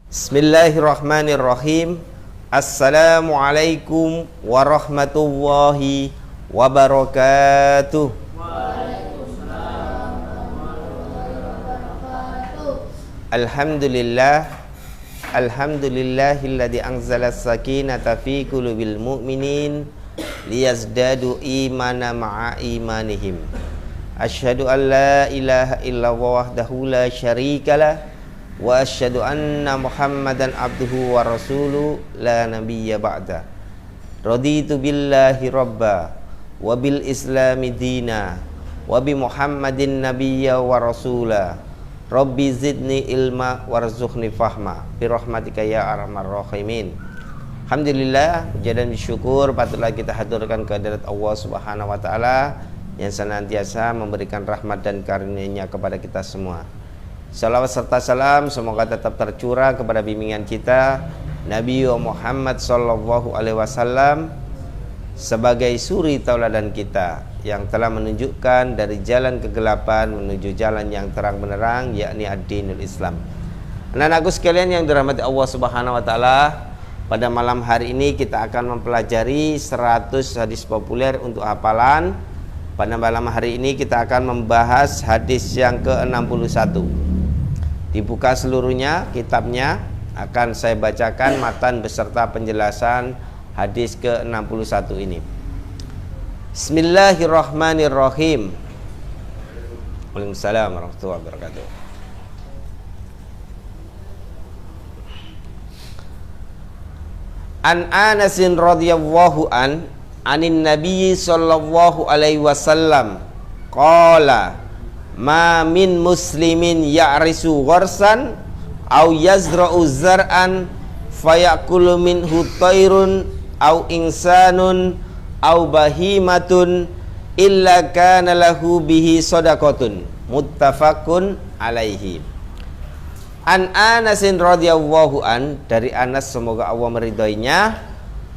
Bismillahirrahmanirrahim. Assalamualaikum warahmatullahi wabarakatuh. Alhamdulillah, alhamdulillahilladzi anzala as-sakinata fi qulubil mu'minin liyazdadu imana ma'a imanihim. Asyhadu an la ilaha illallah wahdahu la syarikalah wa asyhadu anna Muhammadan abduhu wa rasuluh la nabiyya ba'da. Raditu billahi rabba wa bil islami dina wa bi Muhammadin nabiyya wa rasula. Rabbi zidni ilma warzuqni fahma bi rahmatika ya arhamar rahimin. Alhamdulillah, puja dan syukur patutlah kita haturkan kehadirat Allah Subhanahu wa taala yang senantiasa memberikan rahmat dan karunia-Nya kepada kita semua. Salawat serta salam semoga tetap tercurah kepada bimbingan kita Nabi Muhammad sallallahu alaihi wasallam sebagai suri tauladan kita yang telah menunjukkan dari jalan kegelapan menuju jalan yang terang benderang, yakni ad-dinul Islam. Anak-anakku sekalian yang dirahmati Allah Subhanahu wa taala, pada malam hari ini kita akan mempelajari 100 hadis populer untuk hafalan. Pada malam hari ini kita akan membahas hadis yang ke-61. Dibuka seluruhnya kitabnya, akan saya bacakan matan beserta penjelasan hadis ke-61 ini. Bismillahirrahmanirrahim. Waalaikumsalam warahmatullahi wabarakatuh. An Anasin radhiyallahu anin Nabi sallallahu alaihi wasallam qala ma min muslimin ya'risu gharsan au yazra'u zar'an fayakulu minhu tayrun au insanun au bahimatun illa kana lahu bihi sadaqatun. Muttafaqun alaihi. An Anasin radhiyallahu dari Anas, semoga Allah meridhoinya,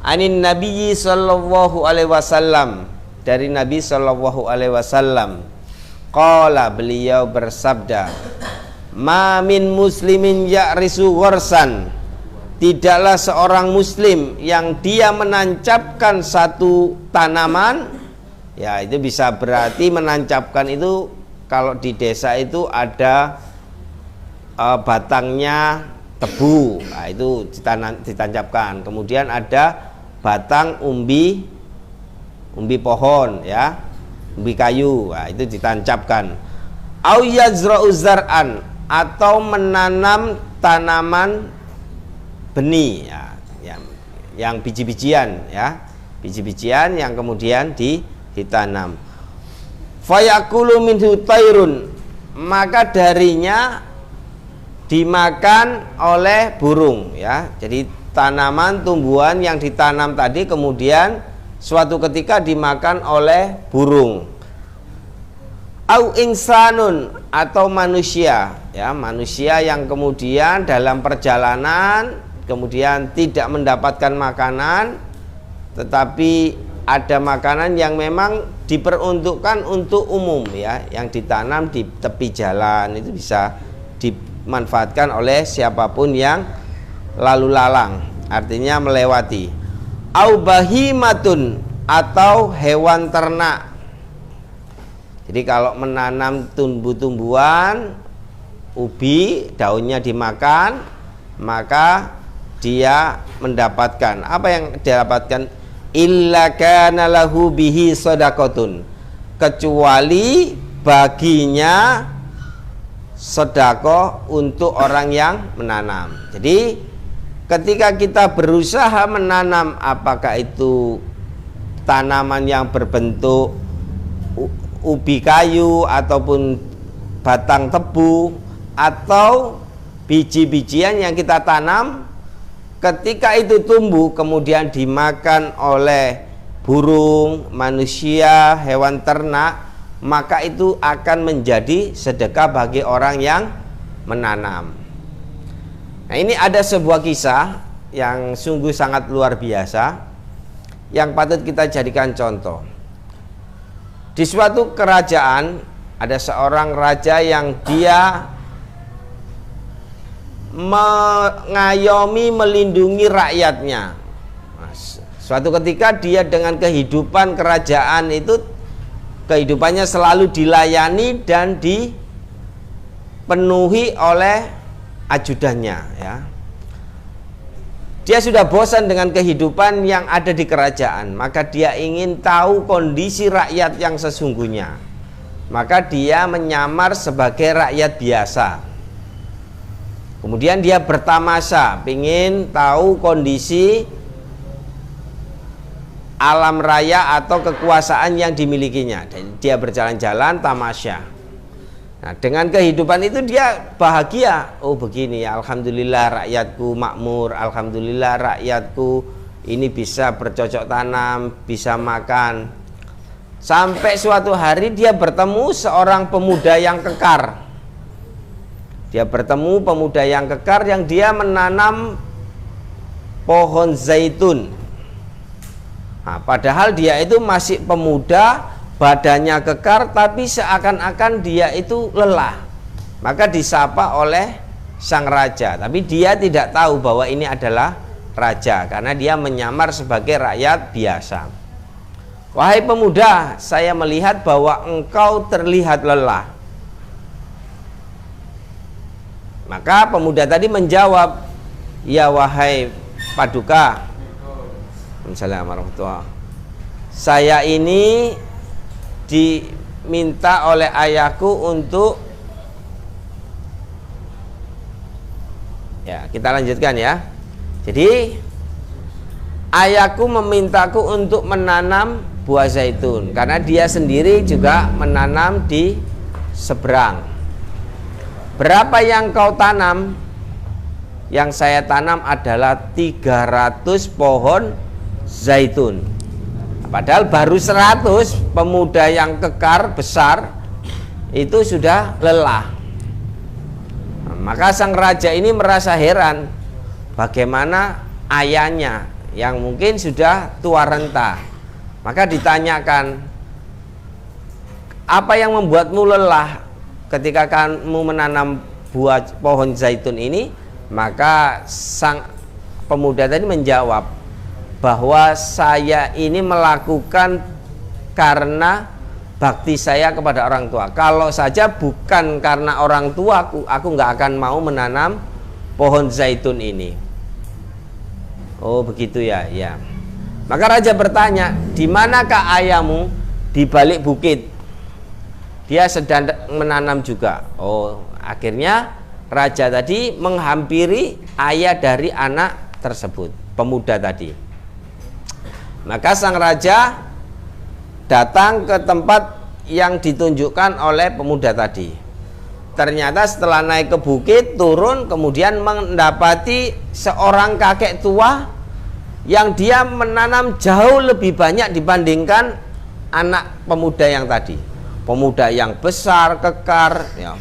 anin Nabi sallallahu alaihi wasallam, dari Nabi sallallahu alaihi wasallam, qala, beliau bersabda, ma min muslimin ya'risu gharsan, tidaklah seorang muslim yang dia menancapkan satu tanaman. Ya, itu bisa berarti menancapkan itu kalau di desa itu ada batangnya tebu, nah, itu ditancapkan. Kemudian ada batang umbi pohon, ya, umbi kayu, nah, itu ditancapkan. Au yazra'u zar'an, atau menanam tanaman benih, ya, yang biji-bijian, ya, biji-bijian yang kemudian ditanam. Fayakulu minhu tayrun, maka darinya dimakan oleh burung, ya. Jadi tanaman tumbuhan yang ditanam tadi kemudian suatu ketika dimakan oleh burung. Au insanun, atau manusia, ya, manusia yang kemudian dalam perjalanan kemudian tidak mendapatkan makanan, tetapi ada makanan yang memang diperuntukkan untuk umum, ya, yang ditanam di tepi jalan, itu bisa dimanfaatkan oleh siapapun yang lalu lalang, artinya melewati. Au bahimatun, atau hewan ternak. Jadi kalau menanam tumbuh-tumbuhan, ubi, daunnya dimakan, maka dia mendapatkan apa yang dia dapatkan? Illa kana lahu bihi shadaqatun, kecuali baginya sedekah untuk orang yang menanam. Jadi ketika kita berusaha menanam, apakah itu tanaman yang berbentuk ubi kayu ataupun batang tebu atau biji-bijian yang kita tanam, ketika itu tumbuh kemudian dimakan oleh burung, manusia, hewan ternak, maka itu akan menjadi sedekah bagi orang yang menanam. Nah, ini ada sebuah kisah yang sungguh sangat luar biasa yang patut kita jadikan contoh. Di suatu kerajaan ada seorang raja yang dia mengayomi, melindungi rakyatnya. Suatu ketika dia dengan kehidupan kerajaan itu, kehidupannya selalu dilayani dan dipenuhi oleh ajudannya, ya. Dia sudah bosan dengan kehidupan yang ada di kerajaan, maka dia ingin tahu kondisi rakyat yang sesungguhnya. Maka dia menyamar sebagai rakyat biasa. Kemudian dia bertamasya, ingin tahu kondisi alam raya atau kekuasaan yang dimilikinya. Dan dia berjalan-jalan tamasya. Nah, dengan kehidupan itu dia bahagia. Oh begini, alhamdulillah rakyatku makmur, alhamdulillah rakyatku ini bisa bercocok tanam, bisa makan. Sampai suatu hari dia bertemu seorang pemuda yang kekar. Dia bertemu pemuda yang kekar yang dia menanam pohon zaitun. Nah, padahal dia itu masih pemuda, badannya kekar, tapi seakan-akan dia itu lelah. Maka disapa oleh sang raja, tapi dia tidak tahu bahwa ini adalah raja, karena dia menyamar sebagai rakyat biasa. Wahai pemuda, saya melihat bahwa engkau terlihat lelah. Maka pemuda tadi menjawab, ya wahai Paduka, Assalamualaikum warahmatullahi wabarakatuh, saya ini diminta oleh ayahku untuk, ya kita lanjutkan ya. Jadi ayahku memintaku untuk menanam buah zaitun karena dia sendiri juga menanam di seberang. Berapa yang kau tanam? Yang saya tanam adalah 300 pohon zaitun. Padahal baru 100, pemuda yang kekar besar itu sudah lelah. Nah, maka sang raja ini merasa heran bagaimana ayahnya yang mungkin sudah tua renta. Maka ditanyakan, apa yang membuatmu lelah ketika kamu menanam buah pohon zaitun ini? Maka sang pemuda tadi menjawab bahwa saya ini melakukan karena bakti saya kepada orang tua. Kalau saja bukan karena orang tua, aku nggak akan mau menanam pohon zaitun ini. Oh begitu ya, ya. Maka raja bertanya, di manakah ayahmu? Di balik bukit. Dia sedang menanam juga. Oh, akhirnya raja tadi menghampiri ayah dari anak tersebut, pemuda tadi. Maka sang raja datang ke tempat yang ditunjukkan oleh pemuda tadi. Ternyata setelah naik ke bukit, turun, kemudian mendapati seorang kakek tua yang dia menanam jauh lebih banyak dibandingkan anak pemuda yang tadi. Pemuda yang besar, kekar, ya,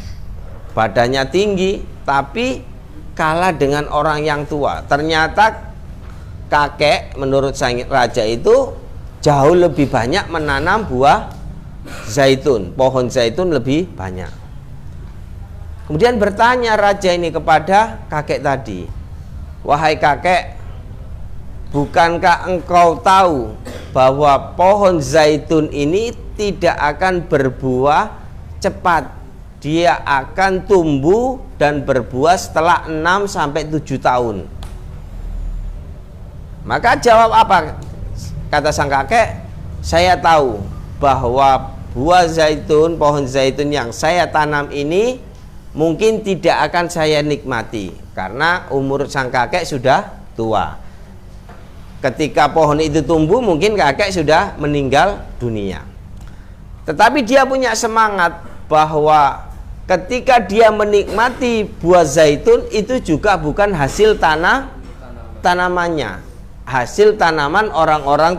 badannya tinggi, tapi kalah dengan orang yang tua. Ternyata kakek menurut sang raja itu jauh lebih banyak menanam buah zaitun, pohon zaitun lebih banyak. Kemudian bertanya raja ini kepada kakek tadi, wahai kakek, bukankah engkau tahu bahwa pohon zaitun ini tidak akan berbuah cepat? Dia akan tumbuh dan berbuah setelah 6-7 tahun. Maka jawab apa? Kata sang kakek, saya tahu bahwa buah zaitun, pohon zaitun yang saya tanam ini mungkin tidak akan saya nikmati karena umur sang kakek sudah tua. Ketika pohon itu tumbuh, mungkin kakek sudah meninggal dunia. Tetapi dia punya semangat bahwa ketika dia menikmati buah zaitun itu juga bukan hasil tanamannya, hasil tanaman orang-orang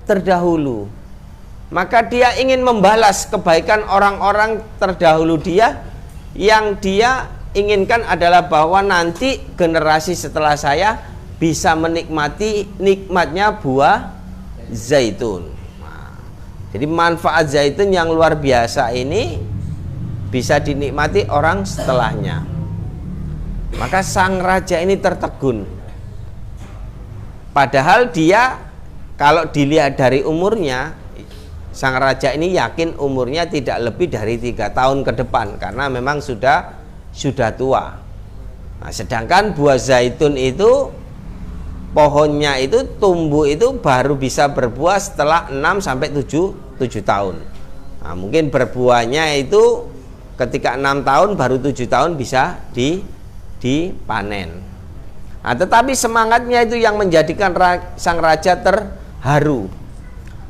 terdahulu. Maka dia ingin membalas kebaikan orang-orang terdahulu dia. Yang dia inginkan adalah bahwa nanti generasi setelah saya bisa menikmati nikmatnya buah zaitun. Jadi manfaat zaitun yang luar biasa ini bisa dinikmati orang setelahnya. Maka sang raja ini tertegun. Padahal dia kalau dilihat dari umurnya, sang raja ini yakin umurnya tidak lebih dari 3 tahun ke depan karena memang sudah tua. Nah, sedangkan buah zaitun itu pohonnya itu tumbuh itu baru bisa berbuah setelah 6 sampai 7 tahun. Nah, mungkin berbuahnya itu ketika 6 tahun baru 7 tahun bisa dipanen. Nah, tetapi semangatnya itu yang menjadikan sang raja terharu.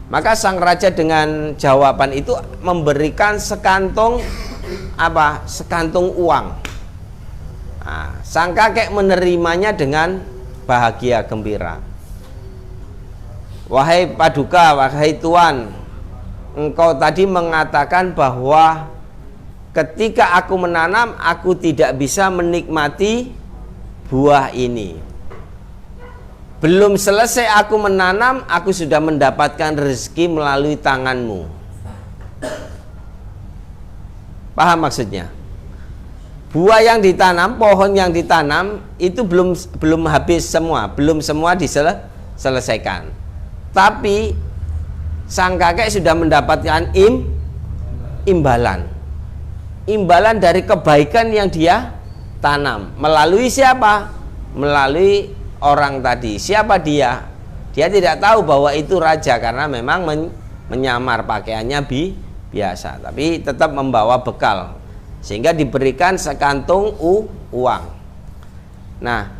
Maka sang raja dengan jawaban itu memberikan sekantung uang. Nah, sang kakek menerimanya dengan bahagia gembira. Wahai paduka, wahai tuan, engkau tadi mengatakan bahwa ketika aku menanam, aku tidak bisa menikmati buah ini. Belum selesai aku menanam, aku sudah mendapatkan rezeki melalui tanganmu. Paham maksudnya? Buah yang ditanam, pohon yang ditanam itu belum habis semua, belum semua diselesaikan. Tapi sang kakek sudah mendapatkan imbalan. Imbalan dari kebaikan yang dia tanam. Melalui siapa? Melalui orang tadi. Siapa dia? Dia tidak tahu bahwa itu raja karena memang menyamar pakaiannya biasa, tapi tetap membawa bekal sehingga diberikan sekantung uang. Nah,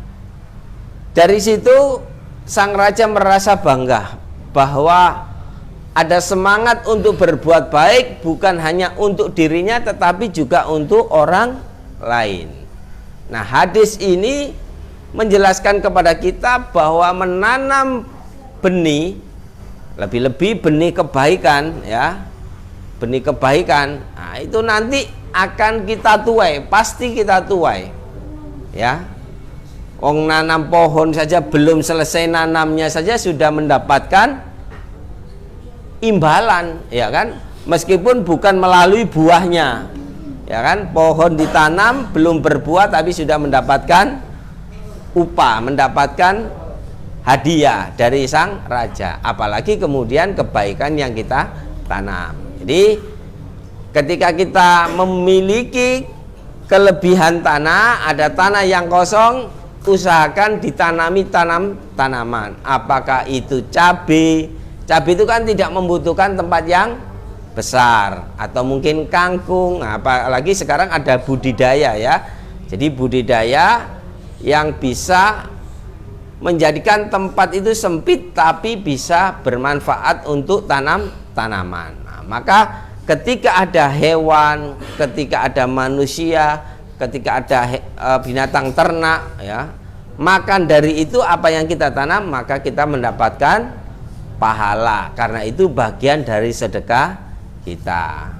dari situ sang raja merasa bangga bahwa ada semangat untuk berbuat baik bukan hanya untuk dirinya tetapi juga untuk orang lain. Nah, hadis ini menjelaskan kepada kita bahwa menanam benih, lebih-lebih benih kebaikan, ya, benih kebaikan, nah, itu nanti akan kita tuai, pasti kita tuai, ya. Wong nanam pohon saja belum selesai nanamnya saja sudah mendapatkan imbalan, ya kan, meskipun bukan melalui buahnya, ya kan, pohon ditanam belum berbuah tapi sudah mendapatkan upah, mendapatkan hadiah dari sang raja, apalagi kemudian kebaikan yang kita tanam. Jadi ketika kita memiliki kelebihan tanah, ada tanah yang kosong, usahakan ditanami tanaman. Apakah itu cabai? Cabai itu kan tidak membutuhkan tempat yang besar, atau mungkin kangkung, apalagi sekarang ada budidaya, ya. Jadi budidaya yang bisa menjadikan tempat itu sempit tapi bisa bermanfaat untuk tanaman. Nah, maka ketika ada hewan, ketika ada manusia, ketika ada binatang ternak, ya, makan dari itu apa yang kita tanam, maka kita mendapatkan pahala, karena itu bagian dari sedekah kita.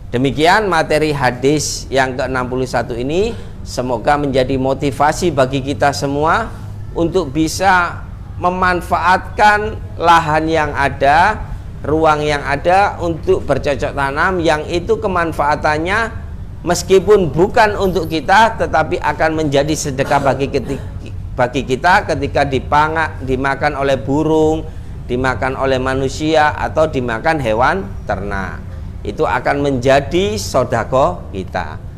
Demikian materi hadis yang ke-61 ini. Semoga menjadi motivasi bagi kita semua untuk bisa memanfaatkan lahan yang ada, ruang yang ada untuk bercocok tanam, yang itu kemanfaatannya meskipun bukan untuk kita tetapi akan menjadi sedekah bagi kita ketika dimakan oleh burung, dimakan oleh manusia, atau dimakan hewan ternak. Itu akan menjadi sedekah kita.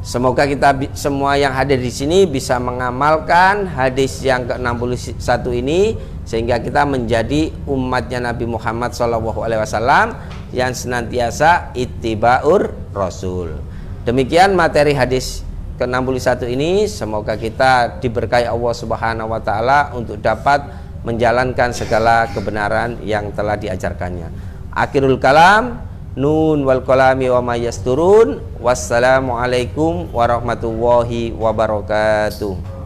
Semoga kita semua yang hadir di sini bisa mengamalkan hadis yang ke-61 ini sehingga kita menjadi umatnya Nabi Muhammad SAW yang senantiasa ittiba'ur Rasul. Demikian materi hadis ke-61 ini. Semoga kita diberkahi Allah Subhanahu wa taala untuk dapat menjalankan segala kebenaran yang telah diajarkannya. Akhirul kalam. Nun wal qalami wa ma yasturun. Wassalamualaikum warahmatullahi wabarakatuh.